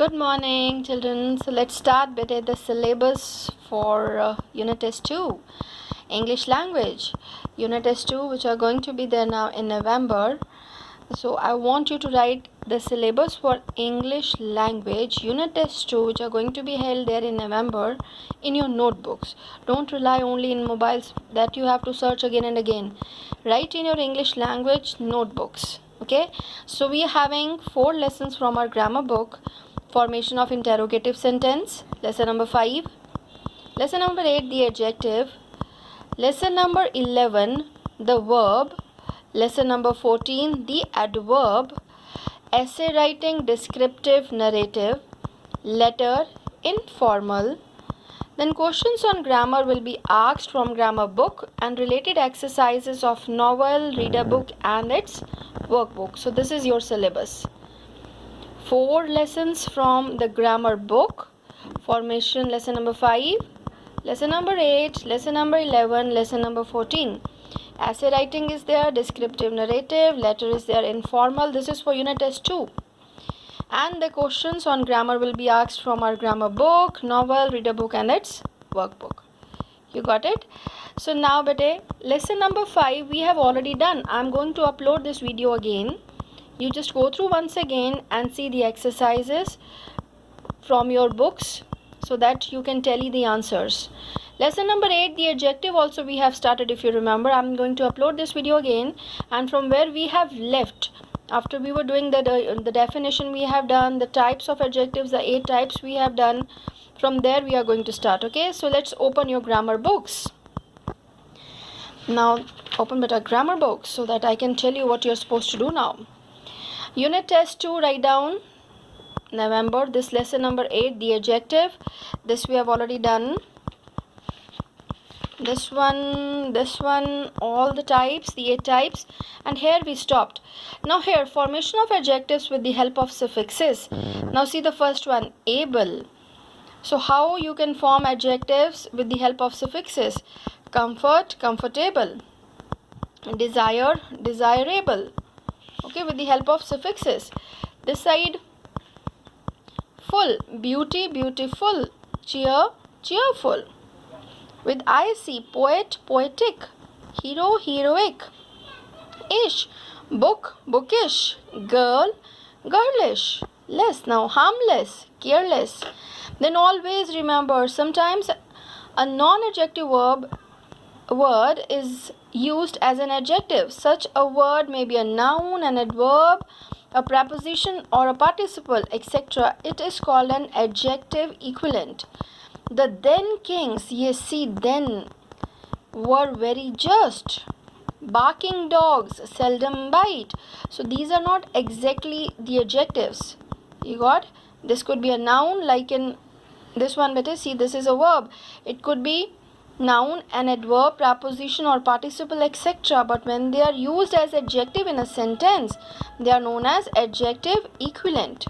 Good morning, children. So let's start with the syllabus for Unit Test 2, English Language. Unit Test 2, which are going to be there now in November. So I want you to write the syllabus for English Language, Unit Test 2, which are going to be held there in November in your notebooks. Don't rely only in mobiles that you have to search again and again. Write in your English Language notebooks. Okay, so we are having 4 lessons from our grammar book. Formation of interrogative sentence, lesson number 5. Lesson number 8, the adjective. Lesson number 11, the verb. Lesson number 14, the adverb. Essay writing, descriptive, narrative. Letter, informal. Then questions on grammar will be asked from grammar book and related exercises of novel, reader book and its workbook. So this is your syllabus. 4 lessons from the grammar book. Formation lesson number 5, lesson number 8, lesson number 11, lesson number 14. Essay writing is there, descriptive narrative, letter is there, informal. This is for Unit Test 2. And the questions on grammar will be asked from our grammar book, novel, reader book and its workbook. You got it? So now bete, lesson number 5 we have already done. I am going to upload this video again. You just go through once again and see the exercises from your books so that you can tally the answers. Lesson number 8, the adjective also we have started. If you remember, I'm going to upload this video again, and from where we have left, after we were doing the definition we have done, the types of adjectives, the 8 types we have done. From there we are going to start. Okay, so let's open your grammar books. Now open with a grammar book so that I can tell you what you're supposed to do now. Unit Test 2, write down November. This lesson number 8, the adjective. This we have already done. This one, all the types, the 8 types. And here we stopped. Now here, formation of adjectives with the help of suffixes. Now see the first one, able. So how you can form adjectives with the help of suffixes? Comfort, comfortable. Desire, desirable. Okay, with the help of suffixes. This side, full, beauty, beautiful, cheer, cheerful. With IC, poet, poetic, hero, heroic. Ish, book, bookish, girl, girlish. Less, now harmless, careless. Then always remember, sometimes a non-adjective word is used as an adjective. Such a word may be a noun, an adverb, a preposition or a participle, etc. It is called an adjective equivalent. The then kings, yes, see, then, were very just. Barking dogs seldom bite. So these are not exactly the adjectives. You got? This could be a noun, like in this one, but see, this is a verb. It could be noun, an adverb, preposition or participle, etc. But when they are used as adjective in a sentence, they are known as adjective equivalent.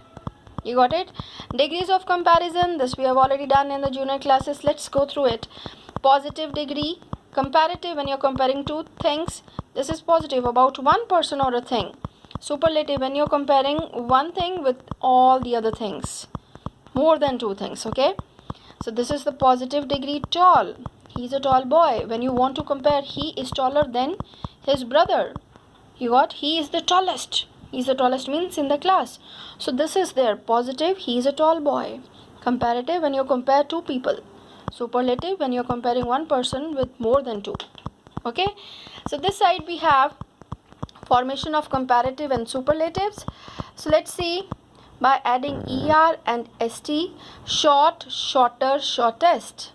You got it? Degrees of comparison, this we have already done in the junior classes. Let's go through it. Positive degree, comparative, when you're comparing two things, this is positive, about one person or a thing. Superlative, when you're comparing one thing with all the other things, more than two things. Okay, so this is the positive degree. Tall, he's a tall boy. When you want to compare, he is taller than his brother. You got? He is the tallest. He's the tallest means in the class. So this is their positive, he is a tall boy. Comparative, when you compare two people. Superlative, when you're comparing one person with more than two. Okay, so this side we have formation of comparative and superlatives. So let's see, by adding er and st, short, shorter, shortest.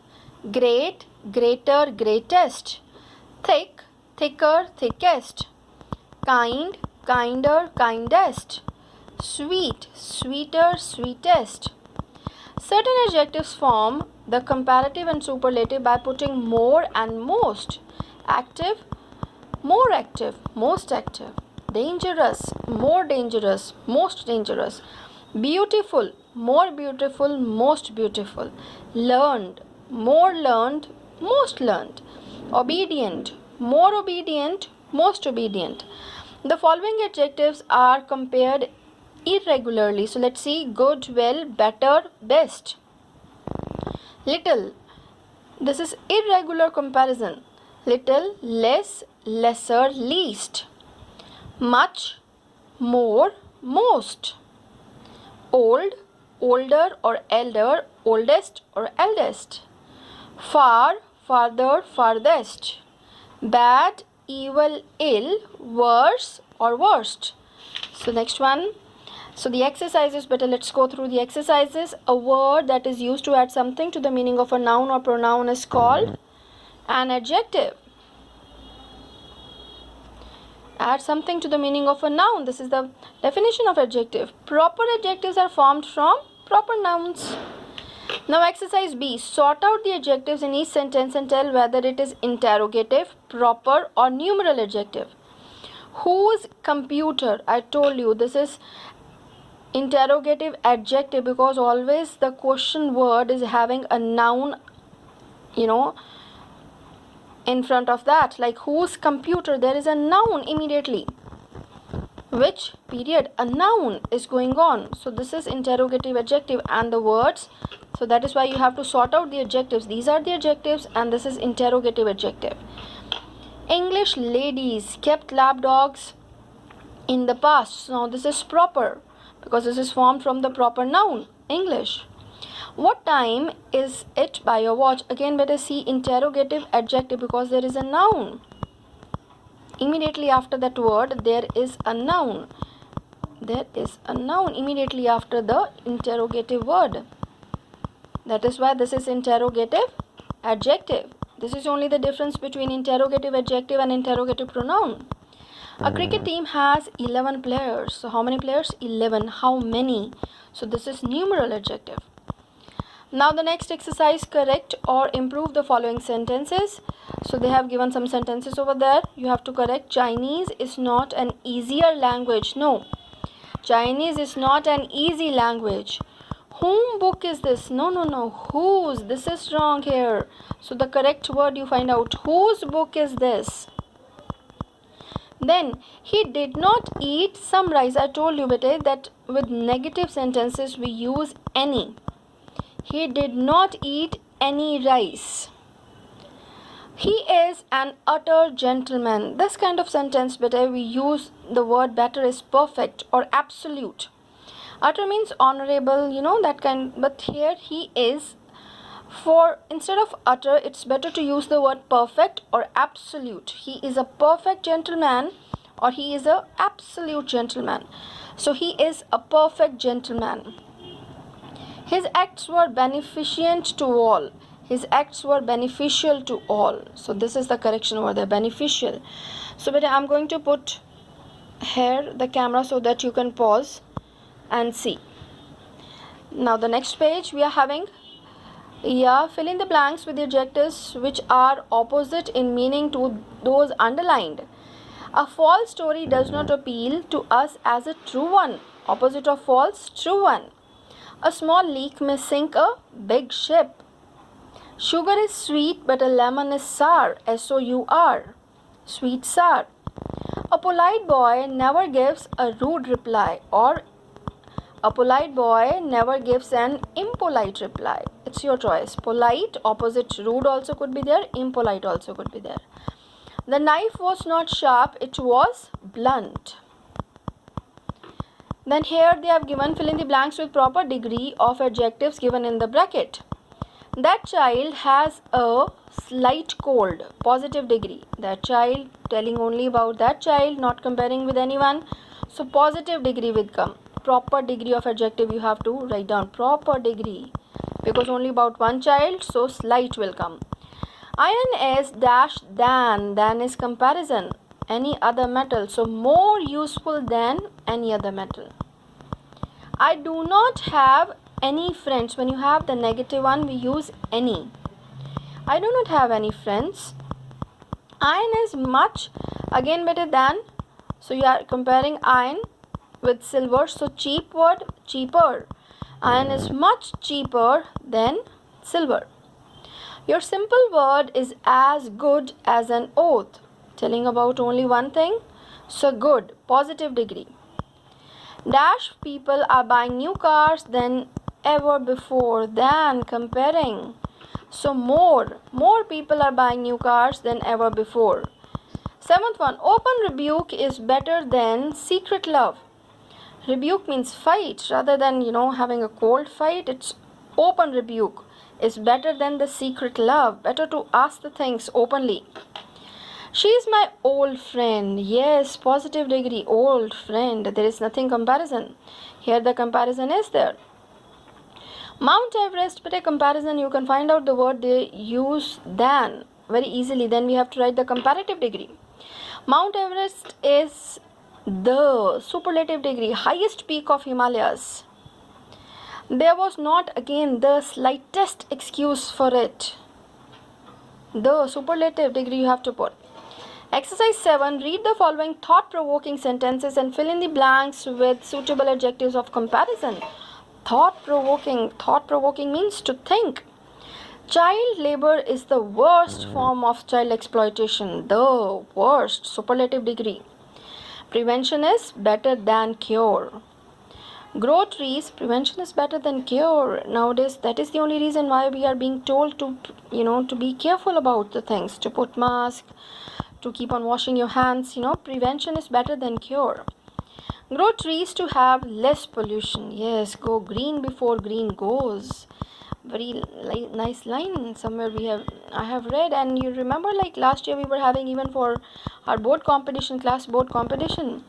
Great, greater, greatest. Thick, thicker, thickest. Kind, kinder, kindest. Sweet, sweeter, sweetest. Certain adjectives form the comparative and superlative by putting more and most. Active, more active, most active. Dangerous, more dangerous, most dangerous. Beautiful, more beautiful, most beautiful. Learned, more learned, most learned. Obedient, more obedient, most obedient. The following adjectives are compared irregularly. So let's see, good, well, better, best. Little, this is irregular comparison. Little, less, lesser, least. Much, more, most. Old, older or elder, oldest or eldest. Far, farther, farthest. Bad, evil, ill, worse or worst. So next one. So the exercises, better let's go through the exercises. A word that is used to add something to the meaning of a noun or pronoun is called an adjective. Add something to the meaning of a noun. This is the definition of adjective. Proper adjectives are formed from proper nouns. Now exercise B. Sort out the adjectives in each sentence and tell whether it is interrogative, proper or numeral adjective. Whose computer? I told you this is interrogative adjective because always the question word is having a noun, in front of that. Like whose computer, there is a noun immediately. Which period? A noun is going on. So this is interrogative adjective and the words. So that is why you have to sort out the adjectives. These are the adjectives and this is interrogative adjective. English ladies kept lap dogs in the past. Now this is proper because this is formed from the proper noun, English. What time is it by your watch? Again better see interrogative adjective because there is a noun. Immediately after that word there is a noun. There is a noun immediately after the interrogative word. That is why this is interrogative adjective. This is only the difference between interrogative adjective and interrogative pronoun. A cricket team has 11 players. So how many players? 11. How many? So this is numeral adjective. Now the next exercise, correct or improve the following sentences. So they have given some sentences over there. You have to correct. Chinese is not an easier language. No. Chinese is not an easy language. Whom book is this? No. Whose? This is wrong here. So the correct word you find out. Whose book is this? Then he did not eat some rice. I told you beta that with negative sentences we use any. He did not eat any rice. He is an utter gentleman. This kind of sentence beta we use the word better is perfect or absolute. Utter means honorable, that kind, but here he is. For instead of utter, it's better to use the word perfect or absolute. He is a perfect gentleman or he is a absolute gentleman. So he is a perfect gentleman. His acts were beneficent to all. His acts were beneficial to all. So this is the correction word, the beneficial. So beta I'm going to put here the camera so that you can pause and see. Now the next page we are having, fill in the blanks with the adjectives which are opposite in meaning to those underlined. A false story does not appeal to us as a true one. Opposite of false, true one. A small leak may sink a big ship. Sugar is sweet but a lemon is sour. S-O-U-R. Sweet sour. A polite boy never gives a rude reply, or a polite boy never gives an impolite reply. It's your choice. Polite, opposite rude also could be there. Impolite also could be there. The knife was not sharp, it was blunt. Then here they have given fill in the blanks with proper degree of adjectives given in the bracket. That child has a slight cold, positive degree. That child, telling only about that child, not comparing with anyone. So positive degree will come. Proper degree of adjective you have to write down. Proper degree. Because only about one child, so slight will come. Iron is dash than is comparison. Any other metal. So more useful than any other metal. I do not have any friends. When you have the negative one, we use any. I do not have any friends. Iron is much, again better than. So you are comparing iron with silver. So cheap word, cheaper. Iron is much cheaper than silver. Your simple word is as good as an oath. Telling about only one thing. So good, positive degree. Dash people are buying new cars than ever before. Than comparing. So more people are buying new cars than ever before. Seventh one, open rebuke is better than secret love. Rebuke means fight rather than, having a cold fight. It's open rebuke is better than the secret love. Better to ask the things openly. She is my old friend. Yes, positive degree, old friend. There is nothing comparison. Here the comparison is there. Mount Everest, but a comparison, you can find out the word they use than very easily. Then we have to write the comparative degree. Mount Everest is the superlative degree, highest peak of Himalayas. There was not again the slightest excuse for it. The superlative degree you have to put. Exercise 7. Read the following thought-provoking sentences and fill in the blanks with suitable adjectives of comparison. Thought-provoking. Thought-provoking means to think. Child labor is the worst form of child exploitation. The worst. Superlative degree. Prevention is better than cure. Grow trees. Prevention is better than cure. Nowadays, that is the only reason why we are being told to, to be careful about the things, to put mask, to keep on washing your hands. Prevention is better than cure. Grow trees to have less pollution. Yes, go green before green goes. Very nice line somewhere I have read. And you remember, like last year we were having, even for our board competition, class board competition,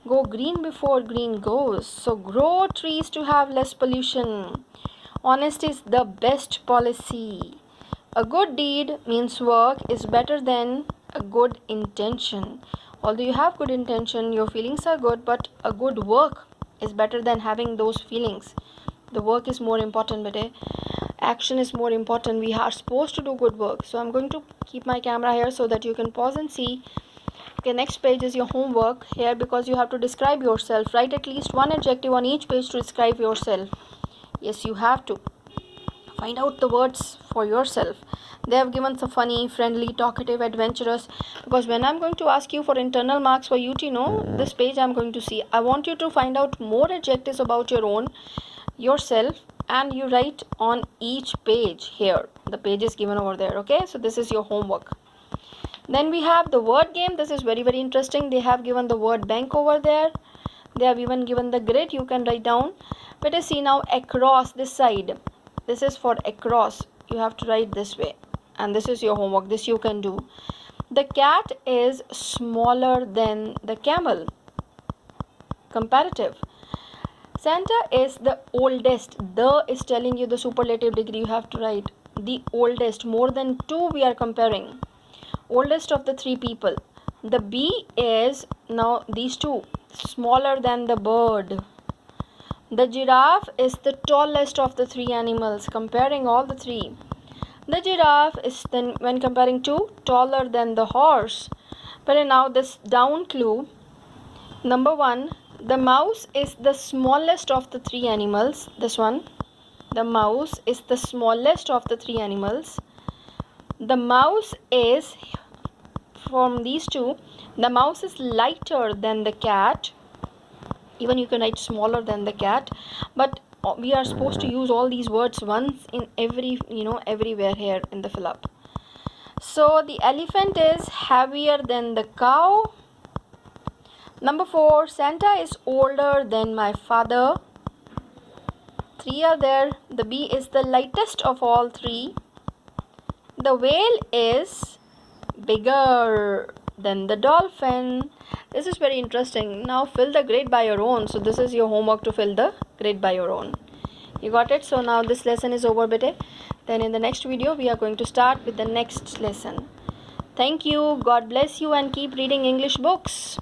go green before green goes. So grow trees to have less pollution. Honesty is the best policy. A good deed means work is better than a good intention. Although you have good intention, your feelings are good, but a good work is better than having those feelings. The work is more important, but action is more important. We are supposed to do good work. So I'm going to keep my camera here so that you can pause and see. Okay, next page is your homework here, because you have to describe yourself. Write at least one adjective on each page to describe yourself. Yes, you have to find out the words for yourself. They have given some funny, friendly, talkative, adventurous, because when I'm going to ask you for internal marks for UT, this page I'm going to see. I want you to find out more adjectives about yourself, and you write on each page here. The page is given over there. Okay, so this is your homework. Then we have the word game. This is very, very interesting. They have given the word bank over there. They have even given the grid. You can write down. Let us see now across this side. This is for across. You have to write this way. And this is your homework. This you can do. The cat is smaller than the camel. Comparative. Santa is the oldest. The is telling you the superlative degree. You have to write the oldest. More than two we are comparing. Oldest of the three people. The bee is, now these two, smaller than the bird. The giraffe is the tallest of the three animals. Comparing all the three. The giraffe is then, when comparing two, taller than the horse. But now this down clue. Number 1, the mouse is the smallest of the three animals. This one. The mouse is the smallest of the three animals. The mouse is, from these two, the mouse is lighter than the cat. Even you can write smaller than the cat. But we are supposed to use all these words once in every, everywhere here in the fill up. So the elephant is heavier than the cow. Number 4, Santa is older than my father. 3 are there. The bee is the lightest of all 3. The whale is bigger than the dolphin. This is very interesting. Now fill the grade by your own. So this is your homework, to fill the grade by your own. You got it? So now this lesson is over, bete. Then in the next video we are going to start with the next lesson. Thank you. God bless you, and keep reading English books.